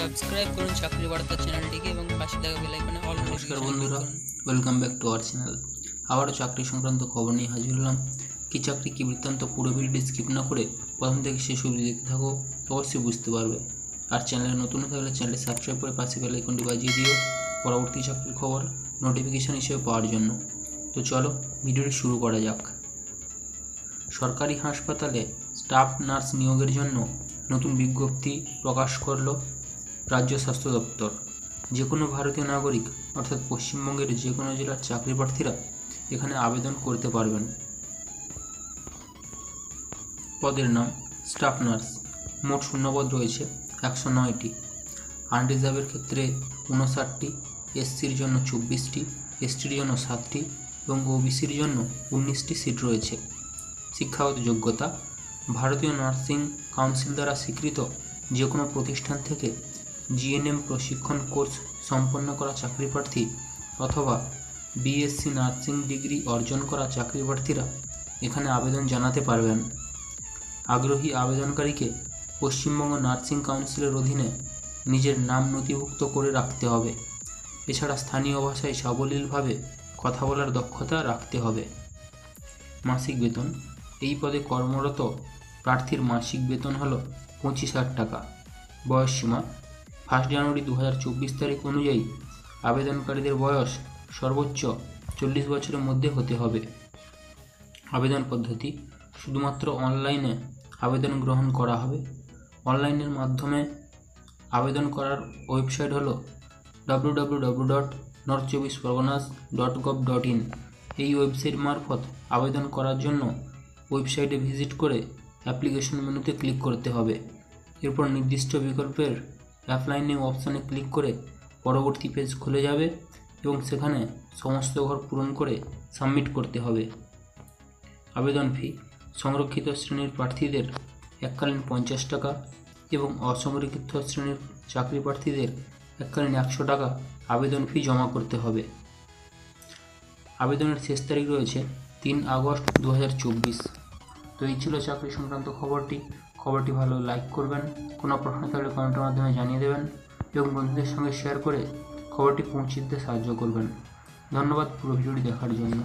Subscribe করুন চাকরি বার্তা চ্যানেলটিকে এবং পাশে থাকা বেল আইকনে অল নমস্কার বন্ধুরা, welcome back to our channel. আবারও চাকরি সংক্রান্ত খবর নিয়ে হাজির হলাম। কি চাকরি কি বৃত্তান্ত পুরো ভিডিওটি স্কিপ না করে প্রথম থেকে শেষ অবধি দেখতে থাকো, অবশ্যই বুঝতে পারবে। আর চ্যানেলে নতুন থাকলে চ্যানেলটি সাবস্ক্রাইব করে পাশে বেল আইকনটি বাজিয়ে দিও পরবর্তী চাকরির খবর নোটিফিকেশন হিসেবে পাওয়ার জন্য। তো চলো ভিডিওটি শুরু করা যাক। সরকারি হাসপাতালে স্টাফ নার্স নিয়োগের জন্য নতুন বিজ্ঞপ্তি প্রকাশ করল রাজ্য স্বাস্থ্য দপ্তর। যে কোনো ভারতীয় নাগরিক অর্থাৎ পশ্চিমবঙ্গের যে কোনো জেলার চাকরি প্রার্থীরা এখানে আবেদন করতে পারবেন। পদের নাম স্টাফ নার্স। মোট শূন্যপদ রয়েছে 109টি। আনরিজার্ভের ক্ষেত্রে 59টি, এসসির জন্য 24টি, এসটির জন্য 7টি এবং ওবিসির জন্য 19টি সিট রয়েছে। শিক্ষাগত যোগ্যতা: ভারতীয় নার্সিং কাউন্সিল দ্বারা স্বীকৃত যে কোনো প্রতিষ্ঠান থেকে জিএনএম প্রশিক্ষণ কোর্স সম্পন্ন করা চাকরি প্রার্থী অথবা বিএসসি নার্সিং ডিগ্রি অর্জন করা চাকরি প্রার্থীরা এখানে আবেদন জানাতে পারবেন। আগ্রহী আবেদনকারীকে পশ্চিমবঙ্গ নার্সিং কাউন্সিলের অধীনে নিজের নাম নথিভুক্ত করে রাখতে হবে। এছাড়া স্থানীয় ভাষায় সাবলীলভাবে কথা বলার দক্ষতা রাখতে হবে। মাসিক বেতন: এই পদে কর্মরত প্রার্থীর মাসিক বেতন হল 25,000 টাকা। বয়সসীমা: 1 জানুয়ারি 2024 তারিখ অনুযায়ী আবেদনকারীদের বয়স সর্বোচ্চ 40 বছরের মধ্যে হতে হবে। আবেদন পদ্ধতি: শুধুমাত্র অনলাইনে আবেদন গ্রহণ করা হবে। অনলাইনের মাধ্যমে আবেদন করার ওয়েবসাইট হল www.north24parganas.gov.in। এই ওয়েবসাইট মারফত আবেদন করার জন্য ওয়েবসাইটে ভিজিট করে অ্যাপ্লিকেশন মেনুতে ক্লিক করতে হবে। এরপর নির্দিষ্ট বিকল্পের অ্যাপ্লাই নিউ অপশানে ক্লিক করে পরবর্তী পেজ খুলে যাবে এবং সেখানে সমস্ত ঘর পূরণ করে সাবমিট করতে হবে। আবেদন ফি: সংরক্ষিত শ্রেণীর প্রার্থীদের এককালীন 50 টাকা এবং অসংরক্ষিত শ্রেণীর চাকরি প্রার্থীদের এককালীন 100 টাকা আবেদন ফি জমা করতে হবে। আবেদনের শেষ তারিখ রয়েছে 3 আগস্ট 2024। তো এই ছিল চাকরি সংক্রান্ত খবরটি ভালো লাইক করবেন, কোনো প্রশ্ন থাকলে কমেন্টের মাধ্যমে জানিয়ে দেবেন এবং বন্ধুদের সঙ্গে শেয়ার করে খবরটি পৌঁছে দিতে সাহায্য করবেন। ধন্যবাদ পুরো ভিডিওটি দেখার জন্য।